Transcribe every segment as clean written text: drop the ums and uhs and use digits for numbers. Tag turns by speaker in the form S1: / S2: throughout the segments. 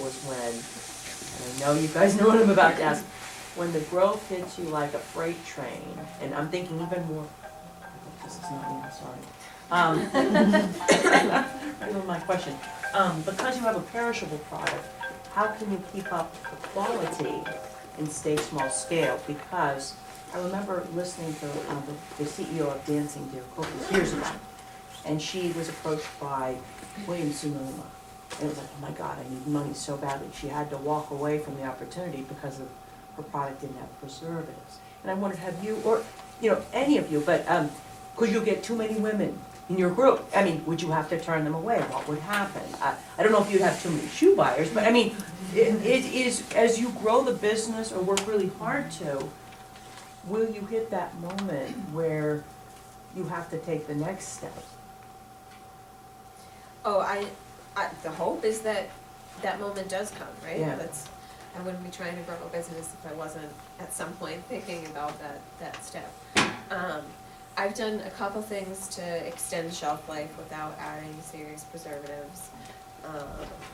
S1: was when, and I know you guys know what I'm about to ask, when the growth hits you like a freight train, and I'm thinking even more, this is not me, I'm sorry. I know my question. Because you have a perishable product, how can you keep up the quality and stay small scale? Because I remember listening to the CEO of Dancing Deer Cookies years ago, and she was approached by William Sonoma. And it was like, oh my God, I need money so badly. She had to walk away from the opportunity because of her product didn't have preservatives. And I wondered, have you, or any of you, but could you get too many women in your group? I mean, would you have to turn them away? What would happen? I don't know if you'd have too many shoe buyers, but I mean, it is, as you grow the business or work really hard to, will you hit that moment where you have to take the next step?
S2: Oh, the hope is that that moment does come, right?
S1: Yeah.
S2: I wouldn't be trying to grow a business if I wasn't at some point thinking about that step. I've done a couple things to extend shelf life without adding serious preservatives,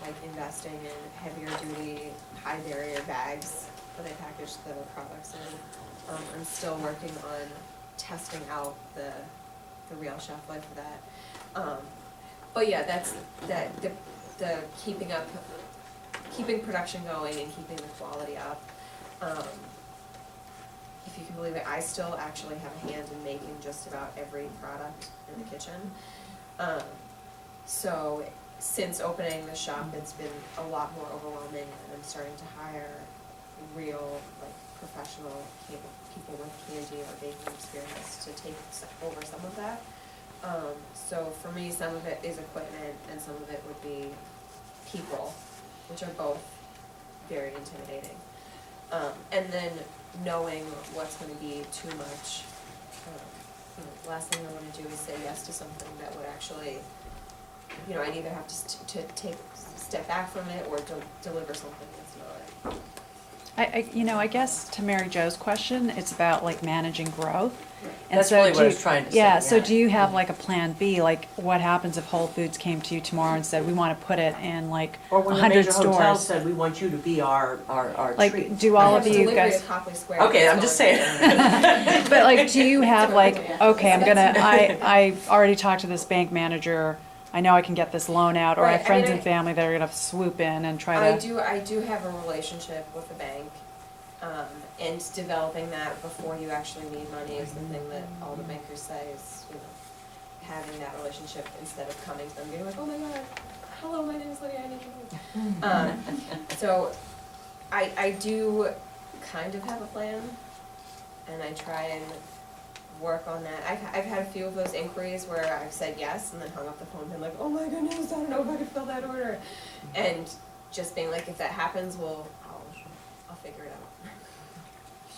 S2: like investing in heavier duty, high barrier bags that I package the products in. I'm still working on testing out the real shelf life of that. But yeah, that's the keeping production going and keeping the quality up. If you can believe it, I still actually have a hand in making just about every product in the kitchen. So since opening the shop, it's been a lot more overwhelming, and I'm starting to hire real, like, professional people with candy or baking experience to take over some of that. So for me, some of it is equipment and some of it would be people, which are both very intimidating. And then knowing what's going to be too much. The last thing I want to do is say yes to something that would actually, I'd either have to take a step back from it or deliver something that's not.
S3: I guess to Mary Jo's question, it's about like managing growth. And
S1: That's
S3: so
S1: really what I was trying to say.
S3: Yeah, so do you have like a plan B? Like what happens if Whole Foods came to you tomorrow and said, we want to put it in like
S1: Or when the
S3: 100
S1: major hotel
S3: stores?
S1: said, we want you to be our
S3: Like,
S1: treat.
S3: do all of
S2: I have
S3: you
S2: delivery
S3: guys?
S2: at Copley Square.
S1: Okay, I'm just saying.
S3: But like, do you have like, okay,
S2: That's-
S3: I already talked to this bank manager. I know I can get this loan out, or I
S2: Right,
S3: have friends
S2: I mean,
S3: and family that are gonna swoop in and try
S2: I
S3: to.
S2: do have a relationship with the bank, and developing that before you actually need money is the thing that all the bankers say is, having that relationship instead of coming to them being like, oh my God, hello, my name is Lydia, I need your help. So I do kind of have a plan, and I try and work on that. I've had a few of those inquiries where I've said yes and then hung up the phone and been like, oh my goodness, I don't know if I could fill that order. And just being like, if that happens, I'll figure it out.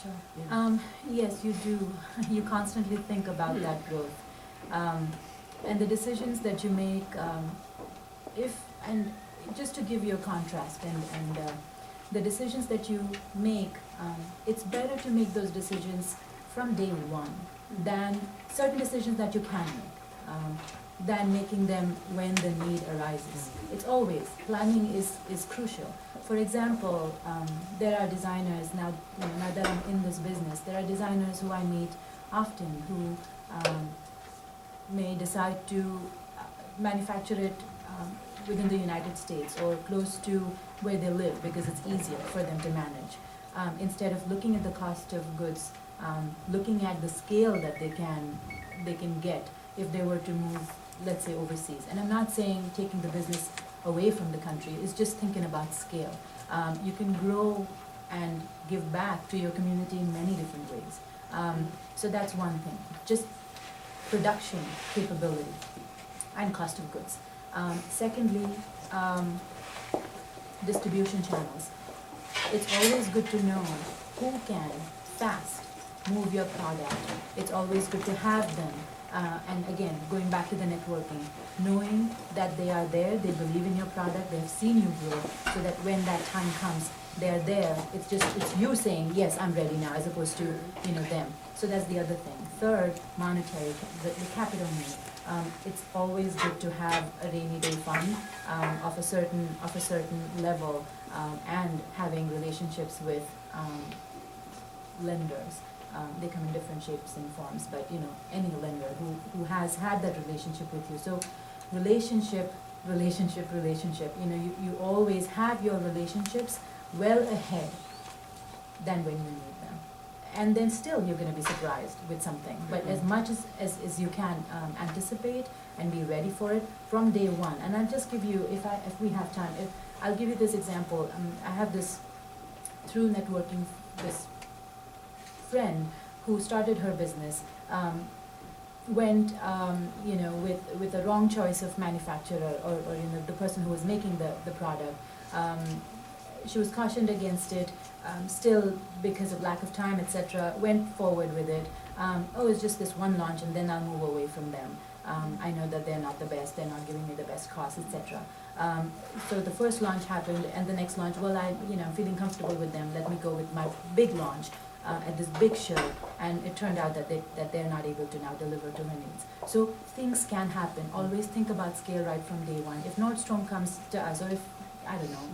S4: Sure. Yes, you do. You constantly think about that growth. And the decisions that you make, and just to give you a contrast, and the decisions that you make, it's better to make those decisions from day one than certain decisions that you can make, than making them when the need arises. It's always, planning is crucial. For example, there are designers, now that I'm in this business, there are designers who I meet often who may decide to manufacture it within the United States or close to where they live because it's easier for them to manage. Instead of looking at the cost of goods, looking at the scale that they can get if they were to move, let's say, overseas. And I'm not saying taking the business away from the country, it's just thinking about scale. You can grow and give back to your community in many different ways. So that's one thing, just production capability and cost of goods. Secondly, distribution channels. It's always good to know who can fast move your product. It's always good to have them. And again, going back to the networking, knowing that they are there, they believe in your product, they have seen you grow, so that when that time comes, they're there. It's you saying, yes, I'm ready now, as opposed to, them. So that's the other thing. Third, monetary, the capital need. It's always good to have a rainy day fund of a certain level, and having relationships with lenders. They come in different shapes and forms, but any lender who has had that relationship with you. So relationship. You always have your relationships well ahead than when you need them. And then still you're gonna be surprised with something. But as much as you can anticipate and be ready for it from day one. And I'll just give you, if we have time, I'll give you this example. I have this, through networking, this friend who started her business, went with the wrong choice of manufacturer or the person who was making the product. She was cautioned against it, still because of lack of time, etc., went forward with it. It's just this one launch and then I'll move away from them. I know that they're not the best, they're not giving me the best cost, etc. So the first launch happened, and the next launch, I'm feeling comfortable with them, let me go with my big launch at this big show, and it turned out that they're not able to now deliver to her needs. So things can happen. Always think about scale right from day one. If Nordstrom comes to us, or if, I don't know,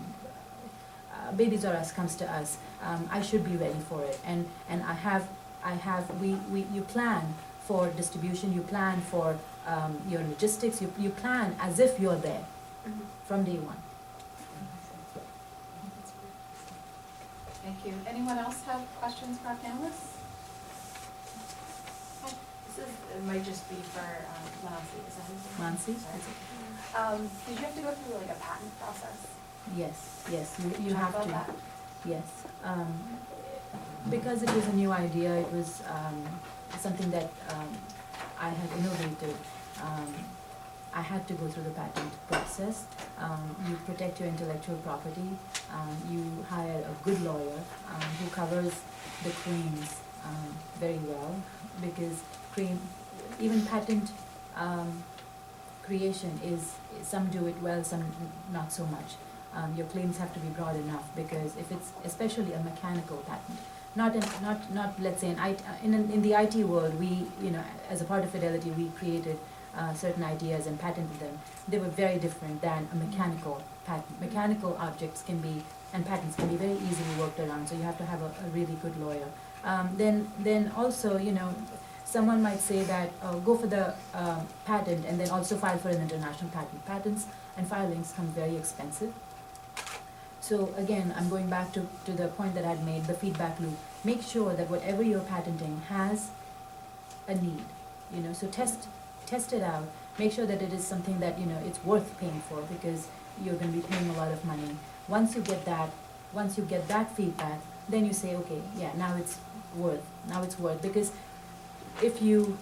S4: Babies R Us comes to us, I should be ready for it. And you plan for distribution, you plan for your logistics, you plan as if you're there from day one.
S5: Thank you. Anyone else have questions for our panelists?
S2: It might just be for Manasi, is that his name?
S4: Manasi?
S2: Sorry. Did you have to go through like a patent process?
S4: Yes, you
S2: Talk
S4: have
S2: about
S4: to.
S2: that.
S4: Yes. Because it was a new idea, it was something that I had innovated. I had to go through the patent process. You protect your intellectual property. You hire a good lawyer who covers the claims very well, because even patent creation is, some do it well, some not so much. Your claims have to be broad enough, because if it's especially a mechanical patent, not let's say in the IT world, we as a part of Fidelity, we created certain ideas and patented them. They were very different than a mechanical patent. Mechanical objects and patents can be very easily worked around, so you have to have a really good lawyer. Then also, someone might say that go for the patent and then also file for an international patent. Patents and filings come very expensive. So again, I'm going back to the point that I'd made, the feedback loop. Make sure that whatever you're patenting has a need. So test it out. Make sure that it is something that it's worth paying for, because you're going to be paying a lot of money. Once you get that feedback, then you say, okay, yeah, now it's worth. Because if you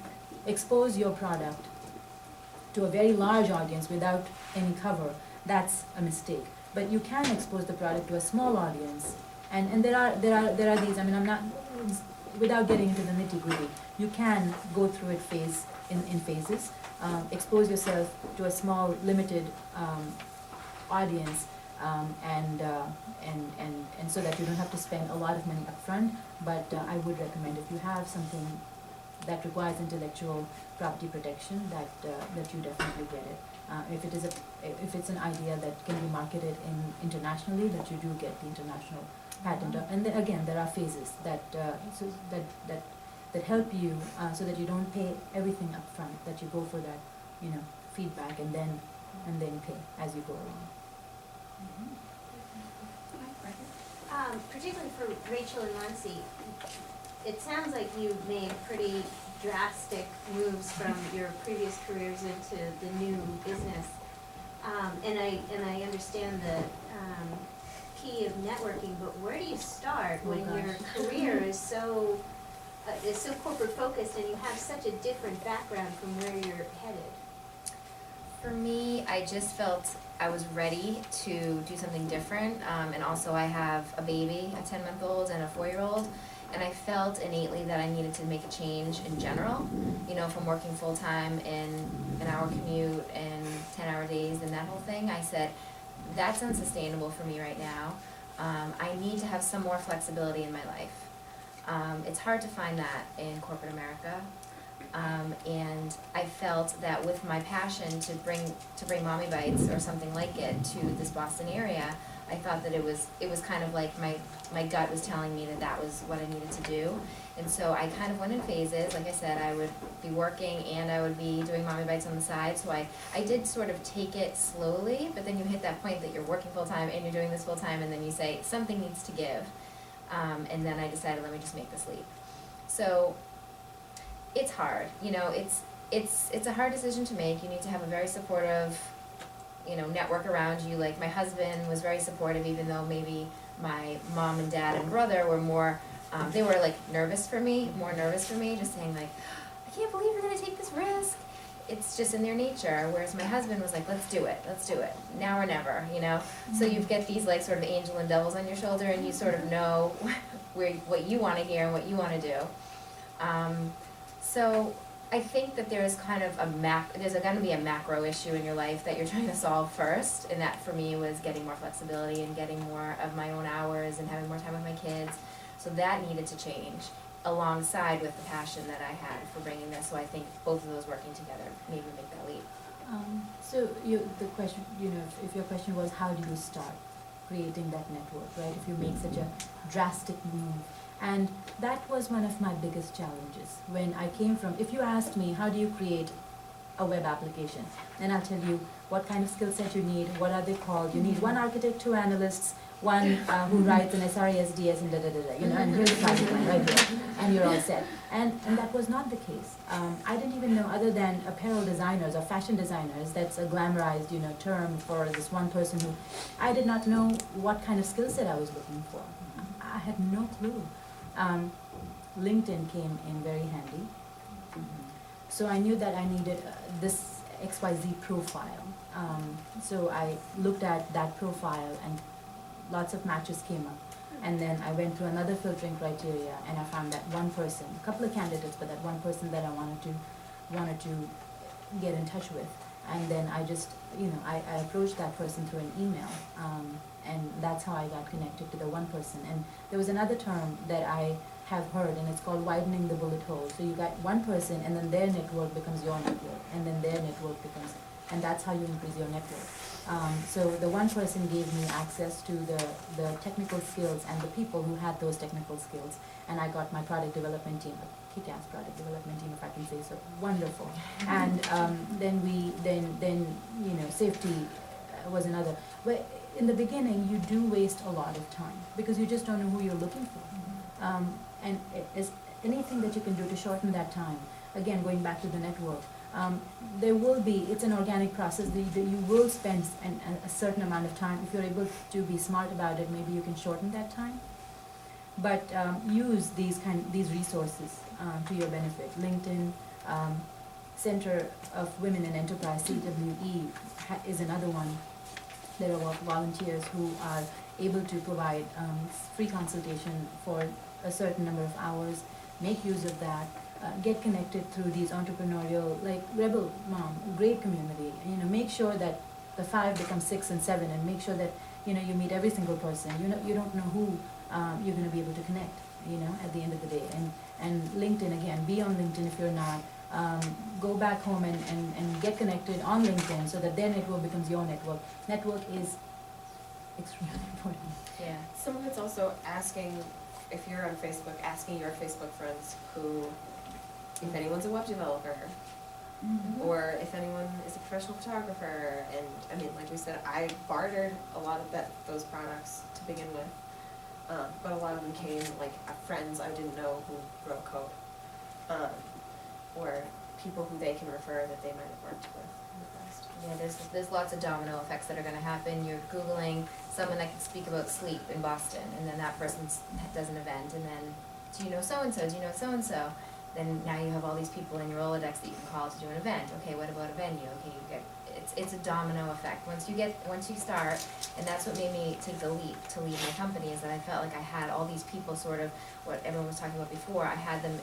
S4: expose your product to a very large audience without any cover, that's a mistake. But you can expose the product to a small audience, and there are these. I'm not, without getting into the nitty-gritty, you can go through it in phases. Expose yourself to a small, limited audience, and so that you don't have to spend a lot of money up front. But I would recommend, if you have something that requires intellectual property protection, that you definitely get it. If it's an idea that can be marketed internationally, that you do get the international patent. And then again, there are phases that help you, so that you don't pay everything up front. That you go for that, feedback, and then pay as you go along.
S6: Particularly for Rachael and Manasi, it sounds like you made pretty drastic moves from your previous careers into the new business. And I understand the key of networking, but where do you start when your career is so corporate focused and you have such a different background from where you're headed?
S7: For me, I just felt I was ready to do something different, and also I have a baby, a 10-month-old and a 4-year-old, and I felt innately that I needed to make a change in general, from working full-time in an hour commute and 10-hour days and that whole thing. I said, that's unsustainable for me right now. I need to have some more flexibility in my life. It's hard to find that in corporate America. And I felt that with my passion to bring Mommy Bites or something like it to this Boston area, I thought that it was kind of like my gut was telling me that that was what I needed to do. And so I kind of went in phases. Like I said, I would be working and I would be doing Mommy Bites on the side. So I did sort of take it slowly, but then you hit that point that you're working full time and you're doing this full time, and then you say something needs to give. And then I decided, let me just make this leap. So it's hard, you know, it's a hard decision to make. You need to have a very supportive, you know, network around you. Like my husband was very supportive, even though maybe my mom and dad and brother were more, they were like more nervous for me, just saying like, I can't believe you're gonna take this risk. It's just in their nature. Whereas my husband was like, let's do it, now or never, you know? So you get these like sort of angel and devils on your shoulder, and you sort of know what you wanna hear and what you wanna do. So I think that there's kind of there's gonna be a macro issue in your life that you're trying to solve first, and that for me was getting more flexibility and getting more of my own hours and having more time with my kids. So that needed to change alongside with the passion that I had for bringing this. So I think both of those working together made me make that leap.
S4: So the question, you know, if your question was how do you start creating that network, right? If you make such a drastic move. And that was one of my biggest challenges when I came from, if you asked me, how do you create a web application? Then I'll tell you what kind of skill set you need, what are they called. You need one architect, two analysts, one who writes an SRE, SDS, and da-da-da-da, you know, and here's the project line right here, and you're all set. And that was not the case. I didn't even know, other than apparel designers or fashion designers, that's a glamorized, you know, term for this one person who, I did not know what kind of skill set I was looking for. I had no clue. LinkedIn came in very handy. So I knew that I needed this XYZ profile. So I looked at that profile and lots of matches came up. And then I went through another filtering criteria and I found that one person, a couple of candidates, but that one person that I wanted to get in touch with. And then I just, you know, I approached that person through an email. And that's how I got connected to the one person. And there was another term that I have heard, and it's called widening the bullet hole. So you got one person, and then their network becomes your network, and then their network becomes, and that's how you increase your network. So the one person gave me access to the technical skills and the people who had those technical skills, and I got my product development team, a kick-ass product development team, if I can say so, wonderful. And then you know, safety was another. But in the beginning, you do waste a lot of time because you just don't know who you're looking for. And is anything that you can do to shorten that time. Again, going back to the network, there will be, it's an organic process, you will spend a certain amount of time. If you're able to be smart about it, maybe you can shorten that time. But use these resources to your benefit. LinkedIn, Center of Women in Enterprise, CWE, is another one. There are volunteers who are able to provide free consultation for a certain number of hours. Make use of that. Get connected through these entrepreneurial, like Rebel Mom, great community. You know, make sure that the 5 becomes 6 and 7, and make sure that, you know, you meet every single person. You don't know who you're going to be able to connect, you know, at the end of the day. And LinkedIn, again, be on LinkedIn if you're not. Go back home and get connected on LinkedIn so that their network becomes your network. Network is extremely important.
S7: Yeah.
S2: Some of it's also asking, if you're on Facebook, asking your Facebook friends if anyone's a web developer, or if anyone is a professional photographer. And I mean, like we said, I bartered a lot of those products to begin with, but a lot of them came like friends I didn't know who wrote code, or people who they can refer that they might have worked with in the past.
S7: Yeah, there's lots of domino effects that are going to happen. You're Googling someone that can speak about sleep in Boston, and then that person does an event, and then, do you know so-and-so, do you know so-and-so? Then now you have all these people in your Rolodex that you can call to do an event. Okay, what about a venue? Okay, you get, it's a domino effect. Once you start, and that's what made me take the leap to leave my company, is that I felt like I had all these people, sort of what everyone was talking about before. I had them,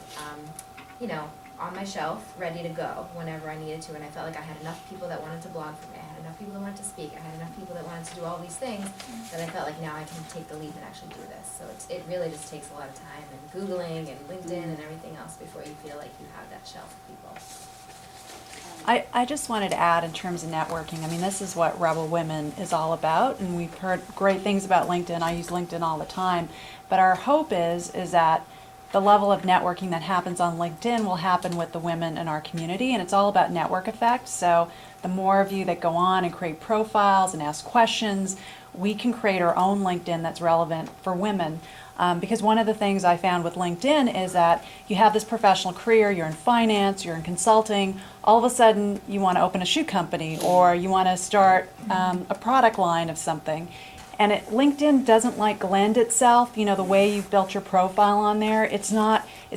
S7: you know, on my shelf, ready to go whenever I needed to, and I felt like I had enough people that wanted to blog for me. I had enough enough people that wanted to speak, I had enough people that wanted to do all these things, that I felt like now I can take the leap and actually do this. So it really just takes a lot of time and Googling and LinkedIn and everything else before you feel like you have that shelf of people.
S3: I just wanted to add in terms of networking, I mean, this is what Rebel Women is all about, and we've heard great things about LinkedIn. I use LinkedIn all the time, but our hope is that the level of networking that happens on LinkedIn will happen with the women in our community, and it's all about network effect. So the more of you that go on and create profiles and ask questions, we can create our own LinkedIn that's relevant for women. Because one of the things I found with LinkedIn is that you have this professional career, you're in finance, you're in consulting, all of a sudden you want to open a shoe company or you want to start a product line of something. And LinkedIn doesn't like lend itself, the way you've built your profile on there, it's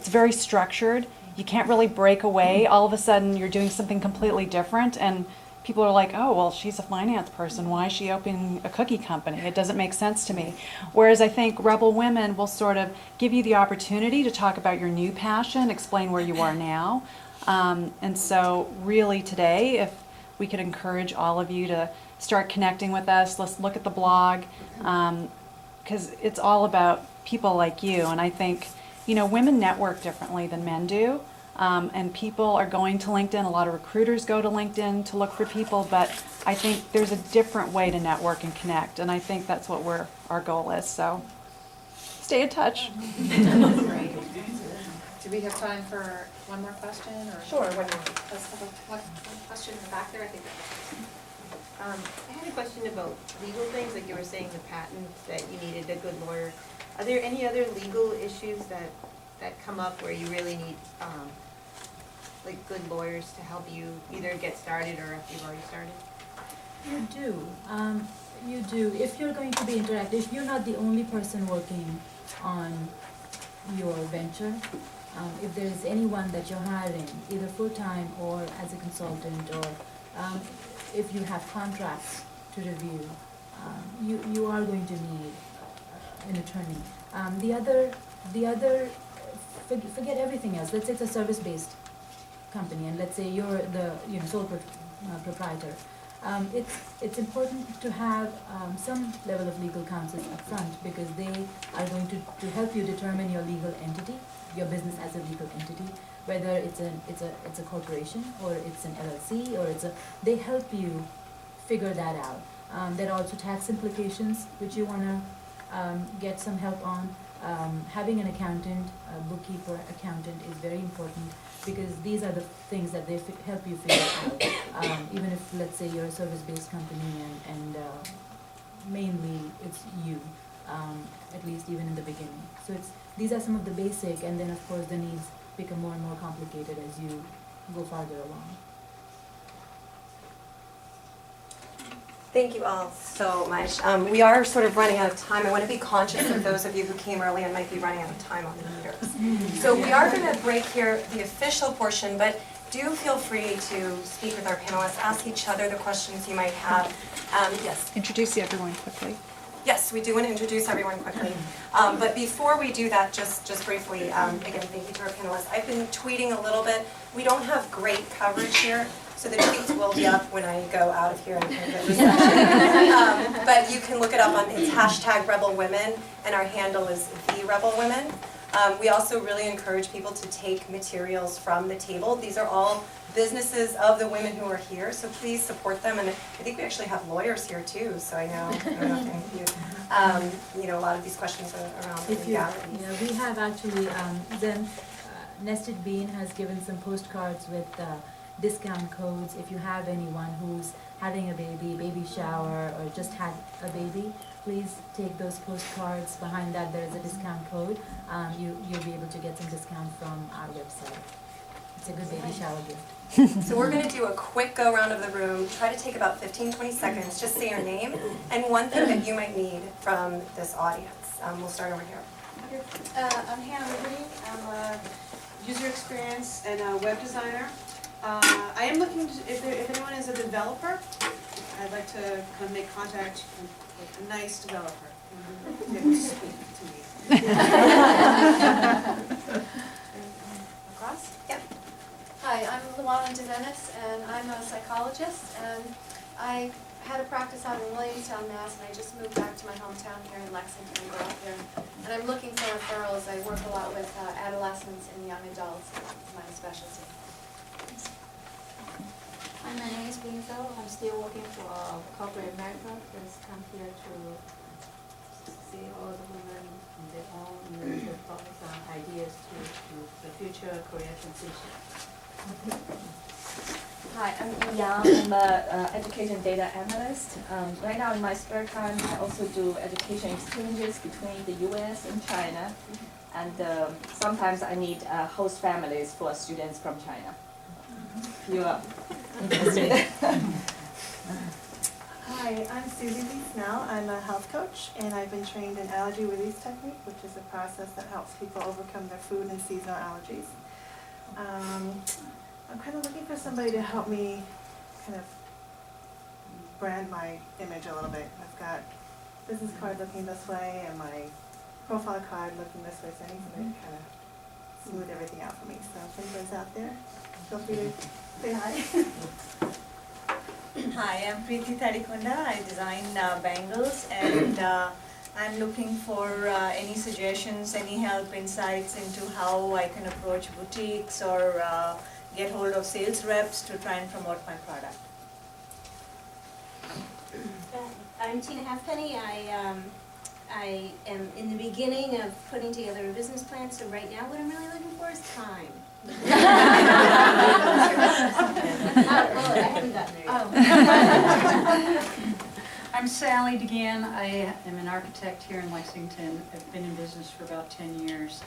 S3: very structured. You can't really break away. All of a sudden you're doing something completely different and people are like, oh, well, she's a finance person. Why is she opening a cookie company? It doesn't make sense to me. Whereas I think Rebel Women will sort of give you the opportunity to talk about your new passion, explain where you are now. And so really today, if we could encourage all of you to start connecting with us, let's look at the blog, because it's all about people like you. And I think, women network differently than men do. And people are going to LinkedIn. A lot of recruiters go to LinkedIn to look for people, but I think there's a different way to network and connect, and I think that's what our goal is. So stay in touch.
S5: Great. Do we have time for one more question? Or
S8: Sure, one more.
S5: Let's have one question in the back there, I think.
S8: I had a question about legal things, like you were saying the patent, that you needed a good lawyer. Are there any other legal issues that come up where you really need like good lawyers to help you either get started or if you've already started?
S4: You do. You do. If you're going to be interactive, if you're not the only person working on your venture, if there's anyone that you're hiring, either full-time or as a consultant, or if you have contracts to review, you are going to need an attorney. The other, forget everything else. Let's say it's a service-based company, and let's say you're the sole proprietor. It's important to have some level of legal counsel up front, because they are going to help you determine your legal entity, your business as a legal entity, whether it's a corporation or it's an LLC or they help you figure that out. There are also tax implications which you want to get some help on. Having an accountant, a bookkeeper, accountant is very important, because these are the things that they help you figure out. Even if, let's say, you're a service-based company and mainly it's you, at least even in the beginning. So these are some of the basic, and then of course the needs become more and more complicated as you go farther along.
S9: Thank you all so much. We are sort of running out of time. I want to be conscious of those of you who came early and might be running out of time on the meters. So we are going to break here the official portion, but do feel free to speak with our panelists, ask each other the questions you might have. Yes?
S3: Introduce everyone quickly.
S9: Yes, we do want to introduce everyone quickly. But before we do that, just briefly, again, thank you to our panelists. I've been tweeting a little bit. We don't have great coverage here, so the tweets will be up when I go out of here and get reception. But you can look it up on, it's #RebelWomen, and our handle is #TheRebelWomen. We also really encourage people to take materials from the table. These are all businesses of the women who are here, so please support them. And I think we actually have lawyers here too, so I know a lot of these questions are around legalities.
S4: Yeah, we have actually, then Nested Bean has given some postcards with discount codes. If you have anyone who's having a baby shower, or just had a baby, please take those postcards. Behind that there is a discount code. You'll be able to get some discount from our website. It's a good baby shower gift.
S9: So we're going to do a quick go around of the room, try to take about 15-20 seconds, just say your name and one thing that you might need from this audience. We'll start over here.
S10: I'm Hannah Liberty. I'm a user experience and a web designer. I am looking to, if anyone is a developer, I'd like to kind of make contact with a nice developer. They will speak to me. Across?
S9: Yep.
S11: Hi, I'm Luana DeVenis, and I'm a psychologist, and I had a practice out in Williamstown, Mass, and I just moved back to my hometown here in Lexington and grew up here. And I'm looking for referrals. I work a lot with adolescents and young adults, it's my specialty.
S12: Hi, my name is Binzo. I'm still working for corporate America. Just come here to see all the women in their own to focus on ideas to the future career transition.
S13: Hi, I'm Yang. I'm an education data analyst. Right now in my spare time, I also do education exchanges between the US and China. And sometimes I need host families for students from China. If you are interested.
S14: Hi, I'm Susie Lee Snell. I'm a health coach, and I've been trained in allergy release technique, which is a process that helps people overcome their food and seasonal allergies. I'm kind of looking for somebody to help me kind of brand my image a little bit. I've got business card looking this way and my profile card looking this way, so I need somebody to kind of smooth everything out for me. So if anybody's out there, feel free to say hi.
S15: Hi, I'm Preeti Tadikunda. I design bangles, and I'm looking for any suggestions, any help, insights into how I can approach boutiques or get hold of sales reps to try and promote my product.
S6: I'm Tina Halfpenny. I am in the beginning of putting together a business plan, so right now what I'm really looking for is time. Well, I haven't gotten there yet.
S16: I'm Sally DeGan. I am an architect here in Lexington. I've been in business for about 10 years.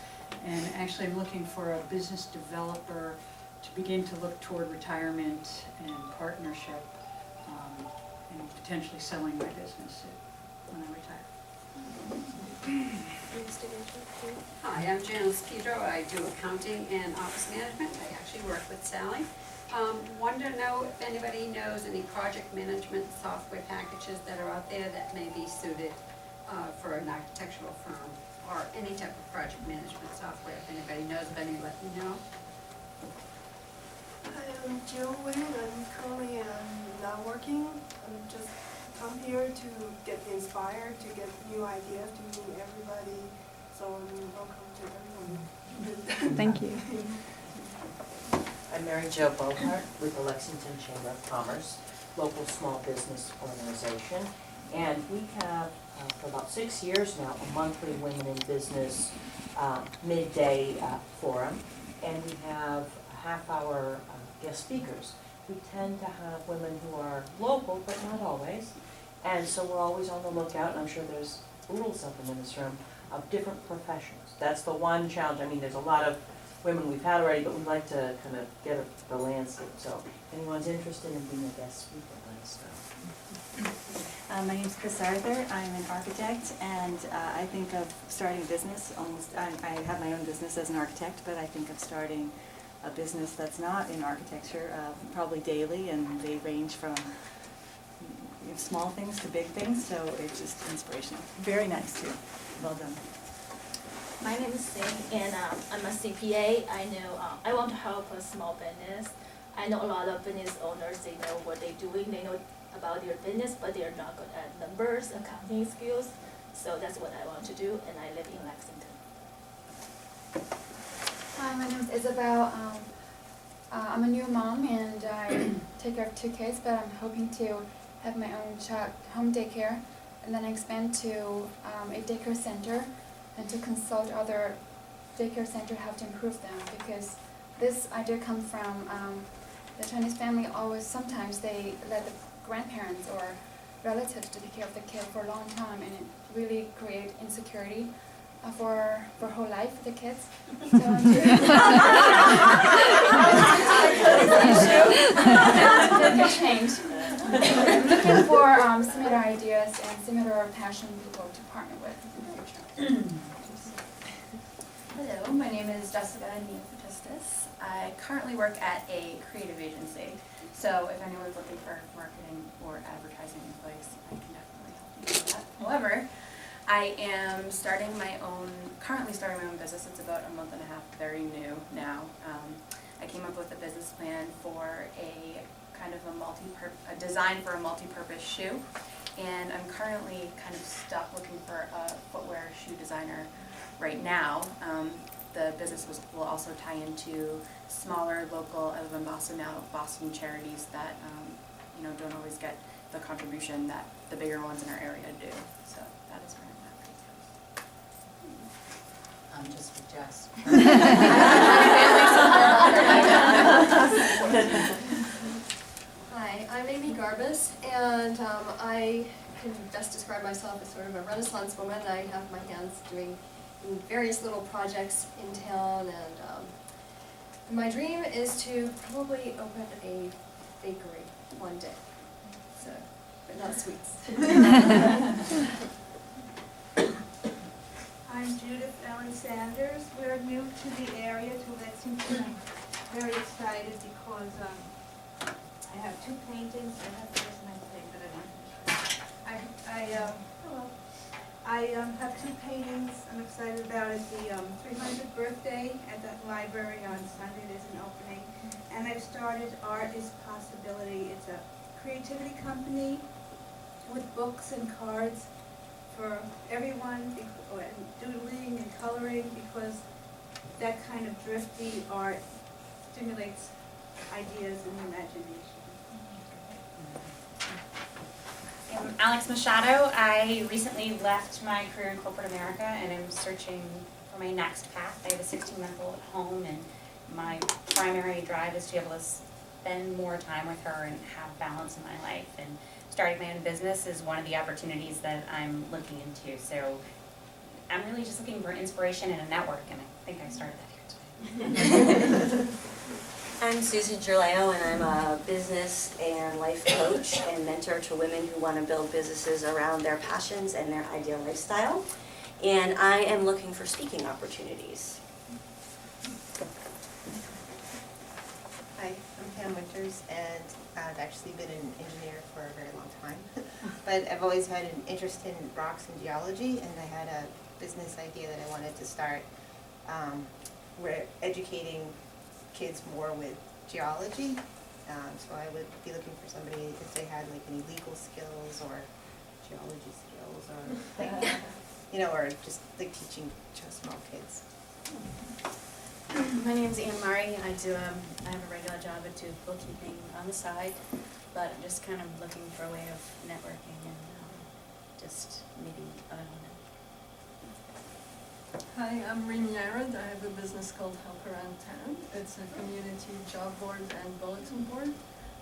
S16: And actually I'm looking for a business developer to begin to look toward retirement and partnership and potentially selling my business when I retire.
S5: Hi, I'm Janice Pedro. I do accounting and office management. I actually work with Sally. Wanted to know if anybody knows any project management software packages that are out there that may be suited for an architectural firm or any type of project management software. If anybody knows of any, let me know.
S17: I'm Jill Wing. I'm currently not working. I'm just come here to get inspired, to get new ideas, to meet everybody. So welcome to everyone.
S3: Thank you.
S1: I'm Mary Jo Bohart with the Lexington Chamber of Commerce, local small business organization. And we have, for about 6 years now, a monthly Women in Business midday forum. And we have a half-hour guest speakers. We tend to have women who are local, but not always. And so we're always on the lookout, and I'm sure there's oodles of them in this room, of different professions. That's the one challenge. I mean, there's a lot of women we've had already, but we'd like to kind of get the landscape. So if anyone's interested in being a guest speaker, let us know.
S18: My name is Chris Arthur. I'm an architect, and I think of starting a business almost, I have my own business as an architect, but I think of starting a business that's not in architecture, probably daily, and they range from small things to big things, so it's just inspirational. Very nice too. Well done.
S19: My name is Sing, and I'm a CPA. I know I want to help a small business. I know a lot of business owners, they know what they're doing, they know about their business, but they're not good at numbers, accounting skills. So that's what I want to do, and I live in Lexington.
S11: Hi, my name is Isabel. I'm a new mom, and I take care of 2 kids, but I'm hoping to have my own home daycare, and then expand to a daycare center, and to consult other daycare center how to improve them, because this idea comes from the Chinese family. Always sometimes they let the grandparents or relatives to take care of the kid for a long time, and it really create insecurity for whole life for the kids. So I'm change. I'm looking for similar ideas and similar passion people to partner with in the future.
S20: Hello, my name is Jessica Neophotestis. I currently work at a creative agency, so if anyone's looking for marketing or advertising advice, I can definitely help you with that. However, I am currently starting my own business. It's about a month and a half, very new now. I came up with a business plan for a kind of a design for a multi-purpose shoe. And I'm currently kind of stuck looking for a footwear shoe designer right now. The business will also tie into smaller local, other than Boston now, Boston charities that don't always get the contribution that the bigger ones in our area do. So that is where I'm at.
S1: Just for Jess.
S21: Hi, I'm Amy Garbus, and I can best describe myself as sort of a Renaissance woman. I have my hands doing various little projects in town, and my dream is to probably open a bakery one day, so, but not sweets.
S22: I'm Judith Ellen Sanders. We're new to the area, to Lexington. I'm very excited because I have two paintings. I have this nice thing, but I have two paintings I'm excited about. It's the 300th birthday at the library on Sunday. There's an opening. And I've started Art is Possibility. It's a creativity company with books and cards for everyone, and doodling and coloring, because that kind of drifty art stimulates ideas and imagination.
S23: I'm Alex Machado. I recently left my career in corporate America and I'm searching for my next path. I have a 16-month-old at home, and my primary drive is to be able to spend more time with her and have balance in my life. And starting my own business is one of the opportunities that I'm looking into. So I'm really just looking for inspiration and a network, and I think I started that here today.
S24: I'm Susan Gerlao, and I'm a business and life coach and mentor to women who want to build businesses around their passions and their ideal lifestyle. And I am looking for speaking opportunities.
S8: Hi, I'm Pam Winters, and I've actually been an engineer for a very long time. But I've always had an interest in rocks and geology, and I had a business idea that I wanted to start. We're educating kids more with geology, so I would be looking for somebody if they had like any legal skills or geology skills, or like, or just like teaching small kids.
S25: My name's Anne Murray. I have a regular job. I do bookkeeping on the side, but I'm just kind of looking for a way of networking and just maybe, I don't know.
S26: Hi, I'm Reem Yarad. I have a business called Help Around Town. It's a community job board and bulletin board.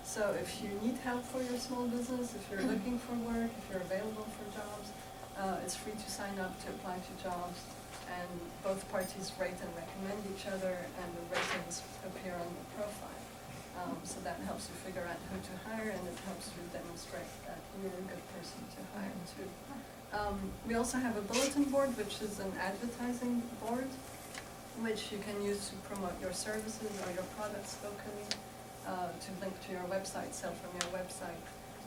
S26: So if you need help for your small business, if you're looking for work, if you're available for jobs, it's free to sign up to apply to jobs. And both parties rate and recommend each other, and the ratings appear on the profile. So that helps you figure out who to hire, and it helps you demonstrate that you're a good person to hire too. We also have a bulletin board, which is an advertising board, which you can use to promote your services or your products locally, to link to your website, sell from your website.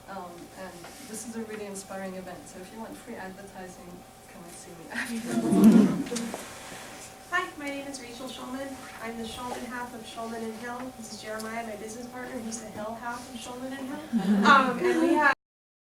S26: And this is a really inspiring event, so if you want free advertising, come and see me after.
S10: Hi, my name is Rachael Shulman. I'm the Shulman half of Shulman and Hill. This is Jeremiah, my business partner. He's the Hill half of Shulman and Hill. And we have